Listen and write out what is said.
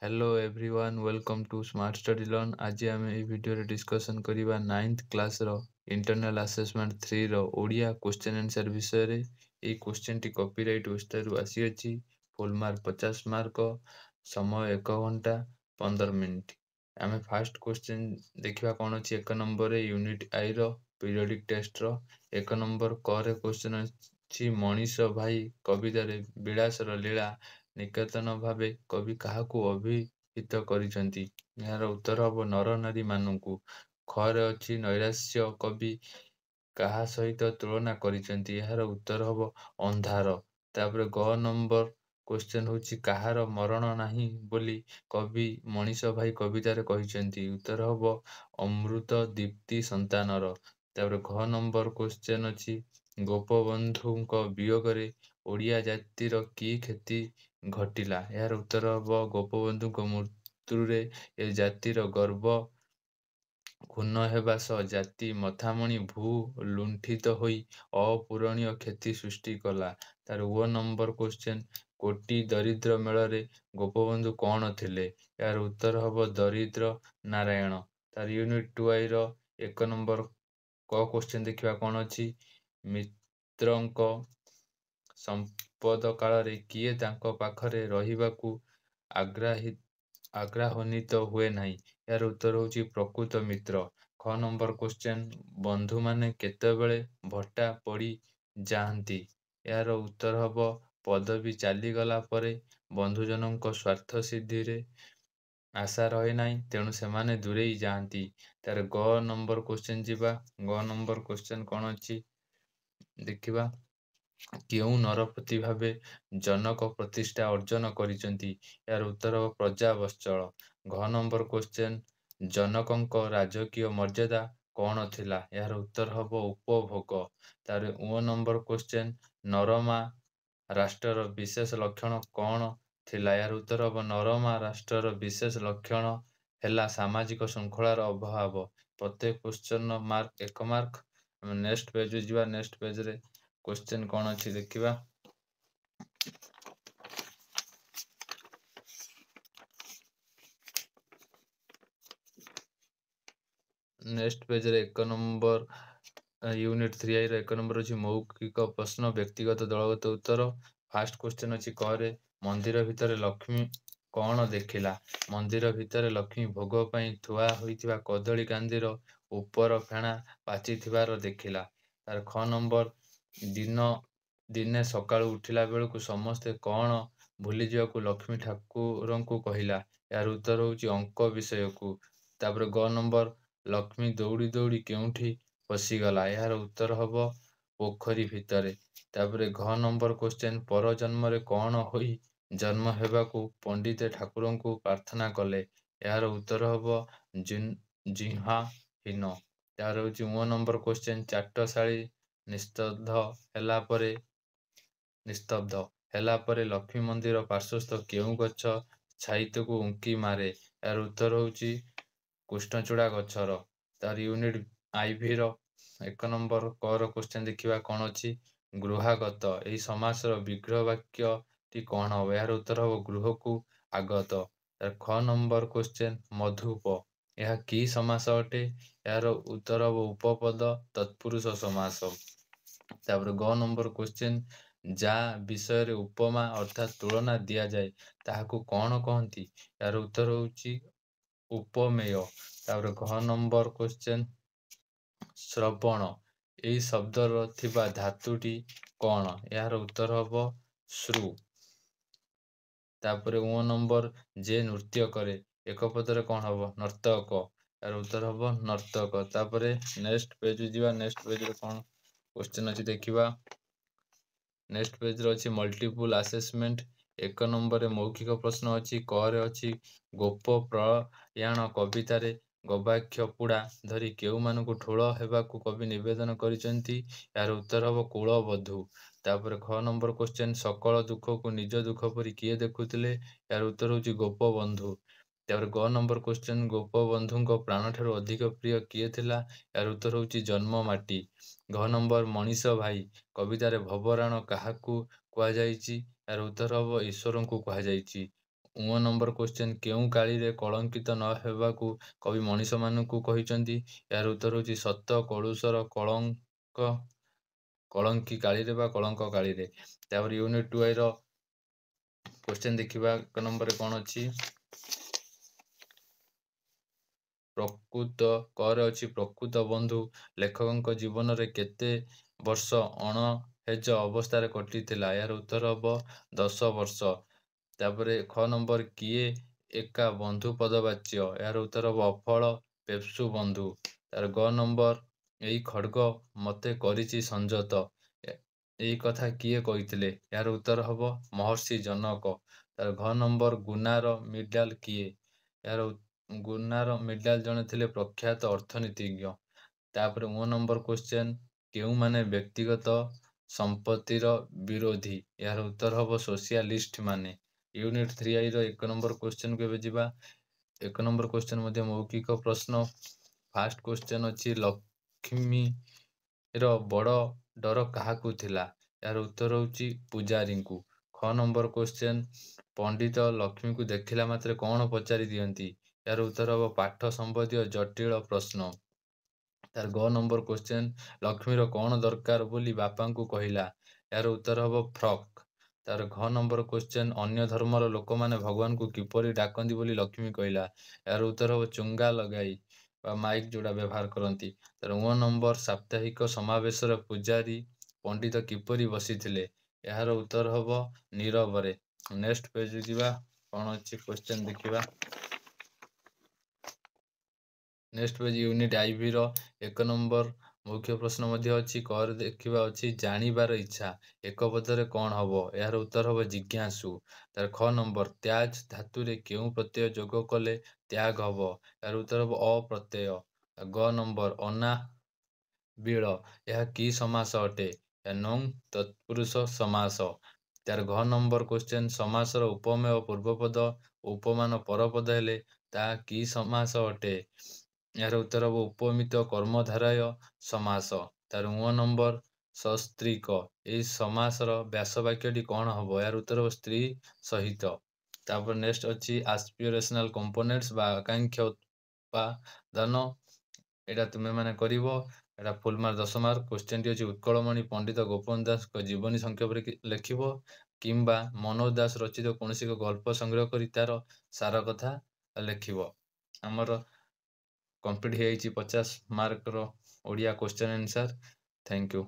Hello everyone welcome to smart study learn. आज आम ये वीडियो डिस्कसन करवा 9th क्लास रो इंटरनल असेसमेंट 3 रो ओडिया क्वेश्चन आंसर विषय रे। ये क्वेश्चन टी कॉपीराइट वेबसाइट आसी अछि। फुल मार्क 50 मार्क, समय 1 घंटा 15 मिनिट। आम फास्ट क्वेश्चन देखा कौन अच्छी। 1 नंबर यूनिट आई रो पीरियोडिक टेस्ट रो 1 नंबर क रे क्वेश्चन अच्छी। मनीष भाई कविता रे विलास रो लीला निकेतन भावे कवि काहाकू अभिहित करिसंती। यार उत्तर हम नर नारी मानू। खरे अच्छी नैराश्य कवि काहा सहित तुलना करिसंती। यार उत्तर हम अंधार। तापर ग नंबर क्वेश्चन होची काहार मरण नाही बोली कवि मनीष भाई कवितारे कहिसंती। उत्तर हम अमृत दीप्ति संतानर। तापर घ नंबर क्वेश्चन अछि गोपबंधुଙ୍କ वियोगरे ओडिया जातिर की क्षति घटिला। यार उत्तर हम गोपबंधुଙ୍କ मृत्युरे ए जातिर गर्व क्षुण्ण हेबा सह जाति मथामणि भू लुंठित होई अपूरणीय क्षति सृष्टि कला। तार ओ नंबर क्वेश्चन कोटि दरिद्र मेଳରେ गोपबंधु कौन थिले। यार उत्तर हम दरिद्र नारायण। तार यूनिट 2 रो 1 नंबर क क्वेश्चन देखिबा कौन अछि मित्रଙ୍କ संपद काଳରେ किए तांको पाखरे रहिबाकू आग्राहनित हुए नाही। यार उत्तर होची प्रकृत मित्र। ख नंबर क्वेश्चन बंधु माने केतेबेले भट्टा पड़ी जाहांती। यार उत्तर हम पदवी चालीगला परे बंधुजनଙ୍କ स्वार्थ सिद्धिरे आशा रहे नाही तेणु सेमाने दूरेई जाहांती। तार ग नंबर क्वेश्चन जीवा। ग नंबर क्वेश्चन कौन अछि देखिबा केउ नरपति भावे जनक प्रतिष्ठा अर्जन करिसंती। यार उत्तर हम प्रजावत्सल। घ नंबर क्वेश्चन जनकଙ୍କ राजकीय मर्यादा कौन थिला। यार उत्तर हम उपभोग। तार ओ नंबर क्वेश्चन नरमा राष्ट्रर विशेष लक्षण कौन थिला। यार उत्तर हम नरमा राष्ट्रर विशेष लक्षण हेला सामाजिक श्रृंखलार अभाव। प्रत्येक question mark 1 mark. Next page जीवा। नेक्स्ट पेज रे क्वेश्चन कौन अच्छी देखिबा। नेक्स्ट पेज रे 1 नंबर यूनिट 3 रो 1 नंबर अछि मौखिक प्रश्न व्यक्तिगत दलगत उत्तर। फास्ट क्वेश्चन अछि करे मंदिर भितर लक्ष्मी कौन देखिला। मंदिर भितर लक्ष्मी भोग पई थुआ होइथिबा कदली कांदीर ऊपर फेणा पाचिथिबार देखिला। तार ख नंबर दिने सकाळु उठिला बेलकु समस्ते कौन भूली जिवाकू लक्ष्मी ठाकुरंकु कहिला। यार उत्तर होची अंक विषयकू। तापर ग नंबर लक्ष्मी दौड़ी दौड़ी केउठी पसिगला। यार उत्तर हम पोखरी भितरे। तापर घ नंबर क्वेश्चन पर जन्मरे कौन होई जन्म हेबाकू पंडिते ठाकुरंकु प्रार्थना कले। यार उत्तर हम जिह्वाहीन। यार होची ओ नंबर क्वेश्चन चाटशाळी निस्तब्ध हेला परे लक्ष्मी मंदिर पार्श्वस्थ केउ गछ छाइतकू उंकी मारे। यार उत्तर होची कृष्णचूड़ा गछर। तार यूनिट आईवी रो 1 नंबर क रो क्वेश्चन देखिबा कौन अछि गृहागत। एही समासर विग्रह वाक्य टी कौन हो। यार उत्तर हम गृहकू आगत। तार ख नंबर क्वेश्चन मधुप यह की समास अटे। यार उत्तर हम उपपद तत्पुरुष समास। तापर ग नंबर क्वेश्चन जा विषय रे उपमा अर्थात तुलना दिया जाए ताहाकू कौन कहंती। यार उत्तर होची उपमेय। तापर घ नंबर क्वेश्चन श्रवण एही शब्दर थिबा धातुटी कौन। यार उत्तर हम श्रु। तापर ओ नंबर जे नृत्य करे एक पदरे कौन हबो नर्तक। यार उत्तर हम नर्तक। तापर नेक्स्ट पेज जीवा। नेक्स्ट पेज रे कौन क्वेश्चन अछि देखिबा। नेक्स्ट पेज रे अछि मल्टीपल असेसमेंट 1 नंबर मौखिक प्रश्न अछि क रे अछि गोप प्रयाण कवितारे गवाक्ष पुड़ा धरी केउ मानकू ठोळ हेबाकू कवि निवेदन करिसंती। यार उत्तर हम कुलबधू। तापर ख नंबर क्वेश्चन सकल दुखकू निज दुख परि किए देखुथिले। यार उत्तर होची गोपबंधु। तापर ग नंबर क्वेश्चन गोपबंधुଙ୍କ प्राण ठारू अधिक प्रिय किए थिला। यार उत्तर होची जन्म माटी। घ नंबर मनीष भाई कवितारे भवराण काहाकू कुहा जाईची। यार उत्तर हम ईश्वरंकू कुहा जाईची। ନମ୍ବର କ୍ୱେଶ୍ଚନ, କେଉଁ କାଳିରେ କଳଙ୍କିତ ନ ହେବାକୁ କବି ମଣିଷମାନଙ୍କୁ କହିଛନ୍ତି? ଏହାର ଉତ୍ତର ହେଉଛି ସତ କଳୁଷର କଳଙ୍କି କାଳିରେ ବା କଳଙ୍କ କାଳିରେ। ତାପରେ ୟୁନିଟ୍ 2 ର କ୍ୱେଶ୍ଚନ ଦେଖିବା। 1 ନମ୍ବରରେ କ'ଣ ଅଛି? ପ୍ରକୃତ କରେ ଅଛି ପ୍ରକୃତ ବନ୍ଧୁ ଲେଖକଙ୍କ ଜୀବନରେ କେତେ ବର୍ଷ ଅଣହେଜ ଅବସ୍ଥାରେ କଟିଥିଲା? ଏହାର ଉତ୍ତର ହେବ 10 ବର୍ଷ। ତାପରେ ଖ ନମ୍ବର, କିଏ ଏକା ବନ୍ଧୁ ପଦବାଚ୍ୟ? ଏହାର ଉତ୍ତର ହେବ ଅଫଳ ପେପ୍ସୁ ବନ୍ଧୁ। ତାର ଗ ନମ୍ବର, ଏଇ ଖड्ग ମତେ କରିଛି ସଂଯତ, ଏଇ କଥା କିଏ କହିଥିଲେ? ଏହାର ଉତ୍ତର ହେବ ମହର୍ଷି ଜନକ। ତାର ଘ ନମ୍ବର, ଗୁନାର ମିଡାଲ କିଏ? ଏହାର ଗୁନାର ମିଡାଲ ଜଣେ ଥିଲେ ପ୍ରଖ୍ୟାତ ଅର୍ଥନୀତିଜ୍ଞ। ତାପରେ 9 ନମ୍ବର କ୍ୱେଶ୍ଚନ, କେଉଁମାନେ ବ୍ୟକ୍ତିଗତ ସମ୍ପତ୍ତିର ବିରୋଧୀ? ଏହାର ଉତ୍ତର ହେବ ସୋସିଆଲିଷ୍ଟ ମାନେ। ୟୁନିଟ୍ 3 ର 1 ନମ୍ବର କ୍ୱେଶ୍ଚନକୁ ଏବେ ଯିବା। 1 ନମ୍ବର କ୍ୱେଶ୍ଚନ ମଧ୍ୟ ମୌଖିକ ପ୍ରଶ୍ନ। ଫାର୍ଷ୍ଟ କ୍ୱେଶ୍ଚନ ଅଛି, ଲକ୍ଷ୍ମୀର ବଡ଼ ଡର କାହାକୁ ଥିଲା? ଏହାର ଉତ୍ତର ହେଉଛି ପୂଜାରୀଙ୍କୁ। ଖ ନମ୍ବର କ୍ୱେଶ୍ଚନ, ପଣ୍ଡିତ ଲକ୍ଷ୍ମୀଙ୍କୁ ଦେଖିଲା ମାତ୍ରେ କ'ଣ ପଚାରି ଦିଅନ୍ତି? ଏହାର ଉତ୍ତର ହେବ ପାଠ ସମ୍ବନ୍ଧୀୟ ଜଟିଳ ପ୍ରଶ୍ନ। ତାର ଗ ନମ୍ବର କ୍ୱେଶ୍ଚନ, ଲକ୍ଷ୍ମୀର କ'ଣ ଦରକାର ବୋଲି ବାପାଙ୍କୁ କହିଲା? ଏହାର ଉତ୍ତର ହେବ ଫ୍ରକ୍। ତାର ଘ ନମ୍ବର କ୍ୱେଶ୍ଚନ, ଅନ୍ୟ ଧର୍ମର ଲୋକମାନେ ଭଗବାନଙ୍କୁ କିପରି ଡାକନ୍ତି ବୋଲି ଲକ୍ଷ୍ମୀ କହିଲା? ଏହାର ଉତ୍ତର ହେବ ଚୁଙ୍ଗା ଲଗାଇ ବା ମାଇକ୍ ଯୋଉଟା ବ୍ୟବହାର କରନ୍ତି। ତାର 9 ନମ୍ବର, ସାପ୍ତାହିକ ସମାବେଶରେ ପୂଜାରୀ ପଣ୍ଡିତ କିପରି ବସିଥିଲେ? ଏହାର ଉତ୍ତର ହେବ ନୀରବରେ। ନେକ୍ସଟ ପେଜ୍ ଯିବା, କ'ଣ ଅଛି କ୍ୱେଶ୍ଚନ ଦେଖିବା। ନେକ୍ସଟ ପେଜ୍ ୟୁନିଟ୍ IV ର 1 ନମ୍ବର ମୁଖ୍ୟ ପ୍ରଶ୍ନ ମଧ୍ୟ ଅଛି। କରେ ଦେଖିବା ଅଛି, ଜାଣିବାର ଇଚ୍ଛା ଏକ ପଦରେ କ'ଣ ହବ? ଏହାର ଉତ୍ତର ହେବ ଜିଜ୍ଞାସୁ। ତାର ଖ ନମ୍ବର, ତ୍ୟାଜ ଧାତୁରେ କେଉଁ ପ୍ରତ୍ୟୟ ଯୋଗ କଲେ ତ୍ୟାଗ ହବ? ଏହାର ଉତ୍ତର ହେବ ଅ ପ୍ରତ୍ୟୟ। ଗ ନମ୍ବର, ଅନାବିଳ ଏହା କି ସମାସ ଅଟେ? ନଂ ତତ୍ପୁରୁଷ ସମାସ। ତାର ଘ ନମ୍ବର କ୍ୱେଶ୍ଚନ, ସମାସର ଉପମେୟ ପୂର୍ବପଦ ଉପମାନ ପରପଦ ହେଲେ ତାହା କି ସମାସ ଅଟେ? ଏହାର ଉତ୍ତର ହେବ ଉପମିତ କର୍ମଧାରୟ ସମାସ। ତାର 9 ନମ୍ବର, ସସ୍ତ୍ରୀକ ଏହି ସମାସର ବ୍ୟାସ ବାକ୍ୟଟି କ'ଣ ହବ? ଏହାର ଉତ୍ତର ହେବ ସ୍ତ୍ରୀ ସହିତ। ତାପରେ ନେକ୍ସଟ ଅଛି ଆସ୍ପିରେସନାଲ କମ୍ପୋନେଣ୍ଟସ ବା ଆକାଂକ୍ଷା ଉପାଦାନ। ଏଇଟା ତୁମେ ମାନେ କରିବ। ଏଇଟା ଫୁଲ ମାର୍କ 10 ମାର୍କ। କ୍ୱେଶ୍ଚନଟି ଅଛି, ଉତ୍କଳମଣି ପଣ୍ଡିତ ଗୋପବନ୍ଧୁ ଦାସଙ୍କ ଜୀବନୀ ସଂକ୍ଷେପରେ ଲେଖିବ, କିମ୍ବା ମନୋଜ ଦାସ ରଚିତ କୌଣସି ଏକ ଗଳ୍ପ ସଂଗ୍ରହ କରି ତାର ସାର କଥା ଲେଖିବ। ଆମର କମ୍ପ୍ଲିଟ୍ ହେଇଯାଇଛି 50 ମାର୍କର Odia question answer. Thank you.